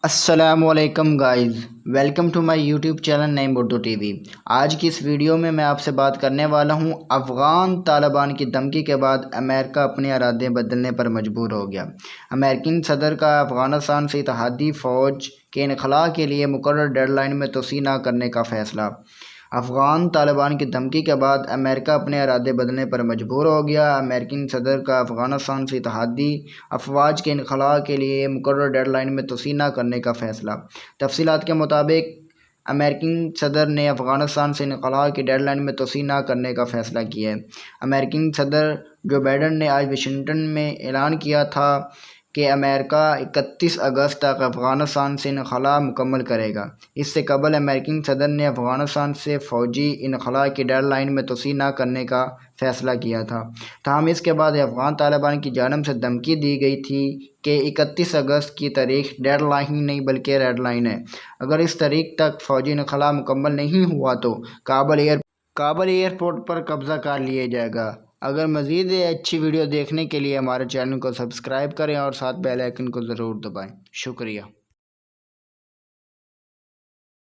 السلام علیکم guys, welcome to my YouTube channel Naeem Urdu TV. آج کی اس ویڈیو میں آپ سے بات کرنے والا ہوں افغان طالبان کی دھمکی کے بعد امریکہ اپنے ارادے بدلنے پر مجبور ہو گیا۔ امریکی صدر کا افغانستان سے اتحادی فوج کے انخلاء کے لیے مقررہ ڈیڈ لائن میں توسیع نہ کرنے کا فیصلہ۔ افغان طالبان کی دھمکی کے بعد امریکہ اپنے ارادے بدلنے پر مجبور ہو گیا۔ امریکی صدر کا افغانستان سے اتحادی افواج کے انخلاء کے لیے مقررہ ڈیڈ لائن میں توسیع نہ کرنے کا فیصلہ۔ تفصیلات کے مطابق امریکی صدر نے افغانستان سے انخلاء کی ڈیڈ لائن میں توسیع نہ کرنے کا فیصلہ کیا ہے۔ امریکی صدر جو بائیڈن نے آج واشنگٹن میں اعلان کیا تھا کہ امریکہ 31 اگست تک افغانستان سے انخلاء مکمل کرے گا۔ اس سے قبل امریکی صدر نے افغانستان سے فوجی انخلاء کی ڈیڈ لائن میں توسیع نہ کرنے کا فیصلہ کیا تھا، تاہم اس کے بعد افغان طالبان کی جانب سے دھمکی دی گئی تھی کہ 31 اگست کی تاریخ ڈیڈ لائن ہی نہیں بلکہ ریڈ لائن ہے۔ اگر اس تاریخ تک فوجی انخلاء مکمل نہیں ہوا تو کابل ایئرپورٹ پر قبضہ کر لیا جائے گا۔ اگر مزید اچھی ویڈیو دیکھنے کے لیے ہمارے چینل کو سبسکرائب کریں اور ساتھ بیل آئیکن کو ضرور دبائیں۔ شکریہ۔